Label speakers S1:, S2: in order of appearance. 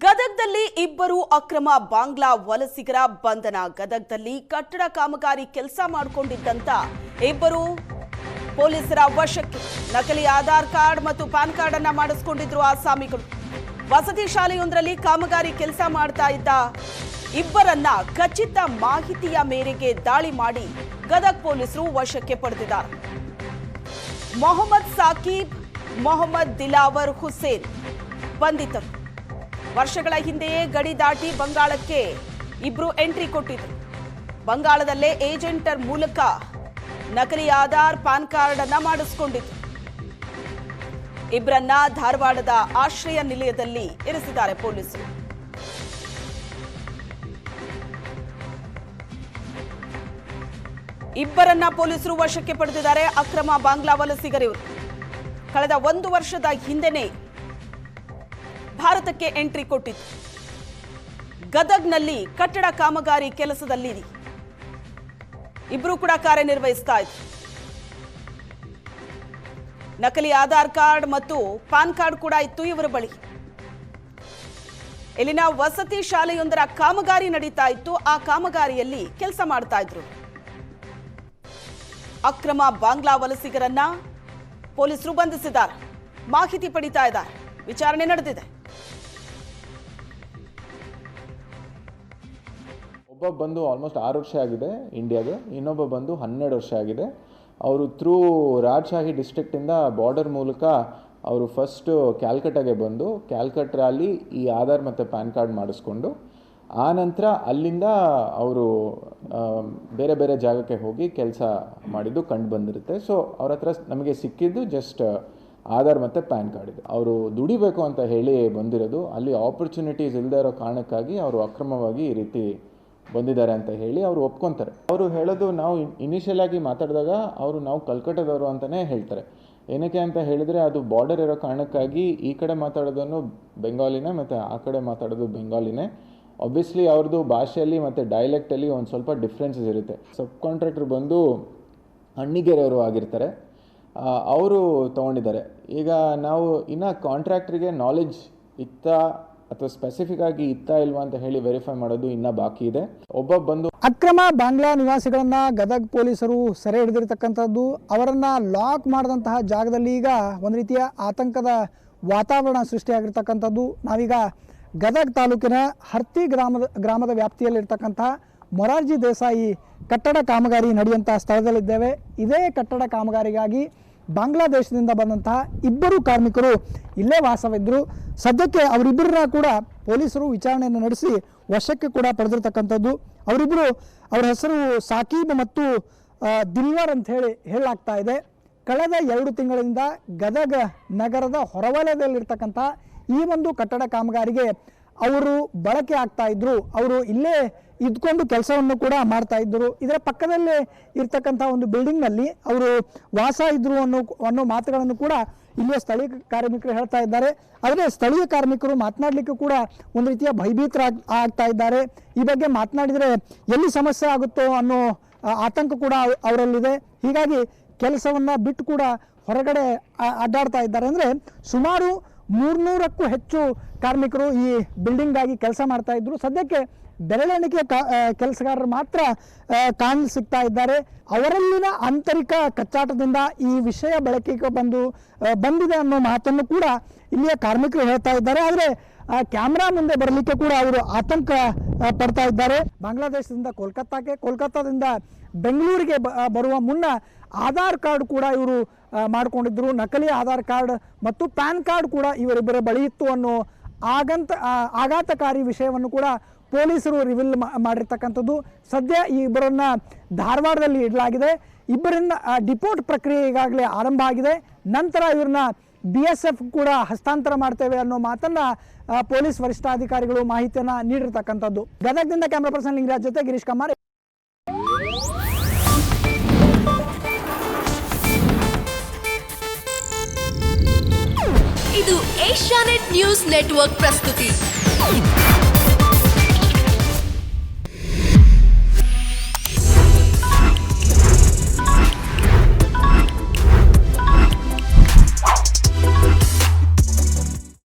S1: ಗದಗದಲ್ಲಿ ಇಬ್ಬರು ಅಕ್ರಮ ಬಾಂಗ್ಲಾ ವಲಸಿಗರ ಬಂಧನ. ಗದಗದಲ್ಲಿ ಕಟ್ಟಡ ಕಾಮಗಾರಿ ಕೆಲಸ ಮಾಡಿಕೊಂಡಿದ್ದಂತ ಇಬ್ಬರು ಪೊಲೀಸರ ವಶಕ್ಕೆ. ನಕಲಿ ಆಧಾರ್ ಕಾರ್ಡ್ ಮತ್ತು ಪ್ಯಾನ್ ಕಾರ್ಡ್ ಅನ್ನು ಮಾಡಿಸಿಕೊಂಡಿದ್ರು ಆಸಾಮಿಗಳು. ವಸತಿ ಶಾಲೆಯೊಂದರಲ್ಲಿ ಕಾಮಗಾರಿ ಕೆಲಸ ಮಾಡ್ತಾ ಇದ್ದ ಇಬ್ಬರನ್ನ ಖಚಿತ ಮಾಹಿತಿಯ ಮೇರೆಗೆ ದಾಳಿ ಮಾಡಿ ಗದಗ ಪೊಲೀಸರು ವಶಕ್ಕೆ ಪಡೆದಿದ್ದಾರೆ. ಮೊಹಮ್ಮದ್ ಸಾಕಿಬ್, ಮೊಹಮ್ಮದ್ ದಿಲಾವರ್ ಹುಸೇನ್ ಬಂಧಿತರು. ವರ್ಷಗಳ ಹಿಂದೆಯೇ ಗಡಿ ದಾಟಿ ಬಂಗಾಳಕ್ಕೆ ಇಬ್ರು ಎಂಟ್ರಿ ಕೊಟ್ಟಿದ್ರು. ಬಂಗಾಳದಲ್ಲೇ ಏಜೆಂಟರ್ ಮೂಲಕ ನಕಲಿ ಆಧಾರ್ ಪ್ಯಾನ್ ಕಾರ್ಡ್ ಅನ್ನ ಮಾಡಿಸಿಕೊಂಡಿದ್ರು. ಇಬ್ಬರನ್ನ ಧಾರವಾಡದ ಆಶ್ರಯ ನಿಲಯದಲ್ಲಿ ಇರಿಸಿದ್ದಾರೆ ಪೊಲೀಸರು. ಇಬ್ಬರನ್ನ ಪೊಲೀಸರು ವಶಕ್ಕೆ ಪಡೆದಿದ್ದಾರೆ. ಅಕ್ರಮ ಬಾಂಗ್ಲಾ ವಲಸಿಗರಿವರು ಕಳೆದ 1 ವರ್ಷದ ಹಿಂದೆನೇ ಭಾರತಕ್ಕೆ ಎಂಟ್ರಿ ಕೊಟ್ಟಿತ್ತು. ಗದಗ್ನಲ್ಲಿ ಕಟ್ಟಡ ಕಾಮಗಾರಿ ಕೆಲಸದಲ್ಲಿ ಇಬ್ಬರು ಕೂಡ ಕಾರ್ಯನಿರ್ವಹಿಸ್ತಾ ಇದ್ರು. ನಕಲಿ ಆಧಾರ್ ಕಾರ್ಡ್ ಮತ್ತು ಪ್ಯಾನ್ ಕಾರ್ಡ್ ಕೂಡ ಇತ್ತು ಇವರ ಬಳಿ. ಇಲ್ಲಿನ ವಸತಿ ಶಾಲೆಯೊಂದರ ಕಾಮಗಾರಿ ನಡೀತಾ ಇತ್ತು. ಆ ಕಾಮಗಾರಿಯಲ್ಲಿ ಕೆಲಸ ಮಾಡ್ತಾ ಇದ್ರು. ಅಕ್ರಮ ಬಾಂಗ್ಲಾ ವಲಸಿಗರನ್ನ ಪೊಲೀಸರು ಬಂಧಿಸಿದ್ದಾರೆ. ಮಾಹಿತಿ ಪಡಿತಾ ಇದ್ದಾರೆ. ವಿಚಾರಣೆ ನಡೆದಿದೆ.
S2: ಒಬ್ಬ ಬಂದು ಆಲ್ಮೋಸ್ಟ್ 6 ವರ್ಷ ಆಗಿದೆ ಇಂಡಿಯಾಗೆ, ಇನ್ನೊಬ್ಬ ಬಂದು 12 ವರ್ಷ ಆಗಿದೆ. ಅವರು ಥ್ರೂ ರಾಜಶಾಹಿ ಡಿಸ್ಟ್ರಿಕ್ಟಿಂದ ಬಾರ್ಡರ್ ಮೂಲಕ ಅವರು ಫಸ್ಟು ಕ್ಯಾಲ್ಕಟ್ಟಾಗೆ ಬಂದು ಕ್ಯಾಲ್ಕಟ್ಟಾಲ್ಲಿ ಈ ಆಧಾರ್ ಮತ್ತು ಪ್ಯಾನ್ ಕಾರ್ಡ್ ಮಾಡಿಸ್ಕೊಂಡು ಆ ನಂತರ ಅಲ್ಲಿಂದ ಅವರು ಬೇರೆ ಬೇರೆ ಜಾಗಕ್ಕೆ ಹೋಗಿ ಕೆಲಸ ಮಾಡಿದ್ದು ಕಂಡು ಬಂದಿರುತ್ತೆ. ಸೊ ಅವ್ರ ಹತ್ರ ನಮಗೆ ಸಿಕ್ಕಿದ್ದು ಜಸ್ಟ್ ಆಧಾರ್ ಮತ್ತು ಪ್ಯಾನ್ ಕಾರ್ಡ್ ಇದೆ. ಅವರು ದುಡಿಬೇಕು ಅಂತ ಹೇಳಿ ಬಂದಿರೋದು. ಅಲ್ಲಿ ಆಪರ್ಚುನಿಟೀಸ್ ಇಲ್ಲದೆ ಇರೋ ಕಾರಣಕ್ಕಾಗಿ ಅವರು ಅಕ್ರಮವಾಗಿ ಈ ರೀತಿ ಬಂದಿದ್ದಾರೆ ಅಂತ ಹೇಳಿ ಅವರು ಒಪ್ಕೊತಾರೆ. ಅವರು ಹೇಳೋದು, ನಾವು ಇನಿಷಿಯಲ್ ಆಗಿ ಮಾತಾಡಿದಾಗ ಅವರು ನಾವು ಕಲ್ಕಟ್ಟಾದವರು ಅಂತಲೇ ಹೇಳ್ತಾರೆ. ಏನಕ್ಕೆ ಅಂತ ಹೇಳಿದರೆ ಅದು ಬಾರ್ಡರ್ ಇರೋ ಕಾರಣಕ್ಕಾಗಿ ಈ ಕಡೆ ಮಾತಾಡೋದನ್ನು ಬೆಂಗಾಲಿನೇ ಮತ್ತು ಆ ಕಡೆ ಮಾತಾಡೋದು ಬೆಂಗಾಲಿನೇ. ಆಬ್ವಿಯಸ್ಲಿ ಅವ್ರದ್ದು ಭಾಷೆಯಲ್ಲಿ ಮತ್ತು ಡೈಲೆಕ್ಟಲ್ಲಿ ಒಂದು ಸ್ವಲ್ಪ ಡಿಫ್ರೆನ್ಸಸ್ ಇರುತ್ತೆ. ಸಬ್ ಕಾಂಟ್ರಾಕ್ಟರ್ ಬಂದು ಅಣ್ಣಿಗೆರೆಯವರು ಆಗಿರ್ತಾರೆ, ಅವರು ತೊಗೊಂಡಿದ್ದಾರೆ. ಈಗ ನಾವು ಇನ್ನು ಕಾಂಟ್ರಾಕ್ಟ್ರಿಗೆ ನಾಲೆಡ್ಜ್ ಇತ್ತಾ ಅಥವಾ ಸ್ಪೆಸಿಫಿಕ್ ಆಗಿ ಇತ್ತಾ ಇಲ್ವಾ ಅಂತ ಹೇಳಿ ವೆರಿಫೈ ಮಾಡೋದು ಇನ್ನೂ ಬಾಕಿ ಇದೆ. ಒಬ್ಬ ಬಂದು
S3: ಅಕ್ರಮ ಬಾಂಗ್ಲಾ ನಿವಾಸಿಗಳನ್ನ ಗದಗ ಪೊಲೀಸರು ಸೆರೆ ಹಿಡಿದಿರ್ತಕ್ಕಂಥದ್ದು, ಅವರನ್ನ ಲಾಕ್ ಮಾಡಿದಂತಹ ಜಾಗದಲ್ಲಿ ಈಗ ಒಂದು ರೀತಿಯ ಆತಂಕದ ವಾತಾವರಣ ಸೃಷ್ಟಿಯಾಗಿರ್ತಕ್ಕಂಥದ್ದು. ನಾವೀಗ ಗದಗ ತಾಲೂಕಿನ ಹರ್ತಿ ಗ್ರಾಮದ ವ್ಯಾಪ್ತಿಯಲ್ಲಿರ್ತಕ್ಕಂತಹ ಮೊರಾರ್ಜಿ ದೇಸಾಯಿ ಕಟ್ಟಡ ಕಾಮಗಾರಿ ನಡೆಯುವಂತಹ ಸ್ಥಳದಲ್ಲಿದ್ದೇವೆ. ಇದೇ ಕಟ್ಟಡ ಕಾಮಗಾರಿಗಾಗಿ ಬಾಂಗ್ಲಾದೇಶದಿಂದ ಬಂದಂತಹ ಇಬ್ಬರು ಕಾರ್ಮಿಕರು ಇಲ್ಲೇ ವಾಸವಿದ್ದರು. ಸದ್ಯಕ್ಕೆ ಅವರಿಬ್ಬರನ್ನ ಕೂಡ ಪೊಲೀಸರು ವಿಚಾರಣೆಯನ್ನು ನಡೆಸಿ ವಶಕ್ಕೆ ಕೂಡ ಪಡೆದಿರ್ತಕ್ಕಂಥದ್ದು. ಅವರ ಹೆಸರು ಸಾಕೀಬ್ ಮತ್ತು ದಿಲ್ವರ್ ಅಂತ ಹೇಳಲಾಗ್ತಾ ಇದೆ. ಕಳೆದ 2 ತಿಂಗಳಿಂದ ಗದಗ ನಗರದ ಹೊರವಲಯದಲ್ಲಿರ್ತಕ್ಕಂಥ ಈ ಒಂದು ಕಟ್ಟಡ ಕಾಮಗಾರಿಗೆ ಅವರು ಬಳಕೆ ಆಗ್ತಾ ಇದ್ರು. ಅವರು ಇಲ್ಲೇ ಇದ್ಕೊಂಡು ಕೆಲಸವನ್ನು ಕೂಡ ಮಾಡ್ತಾ ಇದ್ದರು. ಇದರ ಪಕ್ಕದಲ್ಲೇ ಇರ್ತಕ್ಕಂಥ ಒಂದು ಬಿಲ್ಡಿಂಗ್ನಲ್ಲಿ ಅವರು ವಾಸ ಇದ್ರು ಅನ್ನೋ ಮಾತುಗಳನ್ನು ಕೂಡ ಇಲ್ಲಿಯ ಸ್ಥಳೀಯ ಕಾರ್ಮಿಕರು ಹೇಳ್ತಾ ಇದ್ದಾರೆ. ಆದರೆ ಸ್ಥಳೀಯ ಕಾರ್ಮಿಕರು ಮಾತನಾಡಲಿಕ್ಕೆ ಕೂಡ ಒಂದು ರೀತಿಯ ಭಯಭೀತರ ಆಗ್ತಾ ಇದ್ದಾರೆ. ಈ ಬಗ್ಗೆ ಮಾತನಾಡಿದರೆ ಎಲ್ಲಿ ಸಮಸ್ಯೆ ಆಗುತ್ತೋ ಅನ್ನೋ ಆತಂಕ ಕೂಡ ಅವರಲ್ಲಿದೆ. ಹೀಗಾಗಿ ಕೆಲಸವನ್ನು ಬಿಟ್ಟು ಕೂಡ ಹೊರಗಡೆ ಅಡ್ಡಾಡ್ತಾ ಇದ್ದಾರೆ. ಅಂದರೆ ಸುಮಾರು 300ಕ್ಕೂ ಹೆಚ್ಚು ಕಾರ್ಮಿಕರು ಈ ಬಿಲ್ಡಿಂಗಾಗಿ ಕೆಲಸ ಮಾಡ್ತಾ ಇದ್ರು. ಸದ್ಯಕ್ಕೆ ಬೆರಳೆಣಿಕೆ ಕೆಲಸಗಾರರು ಮಾತ್ರ ಕಾಣಲು ಸಿಗ್ತಾ ಇದ್ದಾರೆ. ಅವರಲ್ಲಿನ ಆಂತರಿಕ ಕಚ್ಚಾಟದಿಂದ ಈ ವಿಷಯ ಬೆಳಕಿಗೆ ಬಂದಿದೆ ಅನ್ನೋ ಮಾತನ್ನು ಕೂಡ ಇಲ್ಲಿಯ ಕಾರ್ಮಿಕರು ಹೇಳ್ತಾ ಇದ್ದಾರೆ. ಆದರೆ ಕ್ಯಾಮ್ರಾ ಮುಂದೆ ಬರಲಿಕ್ಕೆ ಕೂಡ ಅವರು ಆತಂಕ ಪಡ್ತಾ ಇದ್ದಾರೆ. ಬಾಂಗ್ಲಾದೇಶದಿಂದ ಕೋಲ್ಕತ್ತಾದಿಂದ ಬೆಂಗಳೂರಿಗೆ ಬರುವ ಮುನ್ನ ಆಧಾರ್ ಕಾರ್ಡ್ ಕೂಡ ಇವರು ಮಾಡಿಕೊಂಡಿದ್ರು. ನಕಲಿ ಆಧಾರ್ ಕಾರ್ಡ್ ಮತ್ತು ಪ್ಯಾನ್ ಕಾರ್ಡ್ ಕೂಡ ಇವರಿಬ್ಬರ ಬಳಿ ಇತ್ತು ಅನ್ನೋ ಆಘಾತಕಾರಿ ವಿಷಯವನ್ನು ಕೂಡ ಪೊಲೀಸರು ರಿವೀಲ್ ಮಾಡಿರ್ತಕ್ಕಂಥದ್ದು. ಸದ್ಯ ಈ ಇಬ್ಬರನ್ನ ಧಾರವಾಡದಲ್ಲಿ ಇಡಲಾಗಿದೆ. ಇಬ್ಬರನ್ನ ಡಿಪೋರ್ಟ್ ಪ್ರಕ್ರಿಯೆ ಈಗಾಗಲೇ ಆರಂಭ ಆಗಿದೆ. ನಂತರ ಇವ್ರನ್ನ BSF ಕೂಡ ಹಸ್ತಾಂತರ ಮಾಡ್ತೇವೆ ಅನ್ನೋ ಮಾತನ್ನ ಪೊಲೀಸ್ ವರಿಷ್ಠಾಧಿಕಾರಿಗಳು ಮಾಹಿತಿಯನ್ನ ನೀಡಿರ್ತಕ್ಕಂಥದ್ದು. ಗದಗದಿಂದ ಕ್ಯಾಮ್ರಾ ಪರ್ಸನ್ ಲಿಂಗರಾಜ್ ಜೊತೆ ಗಿರೀಶ್ ಕಮಾರ್.
S4: ಇದು ಏಷ್ಯಾನೆಟ್ ನ್ಯೂಸ್ ನೆಟ್ವರ್ಕ್ ಪ್ರಸ್ತುತಿ.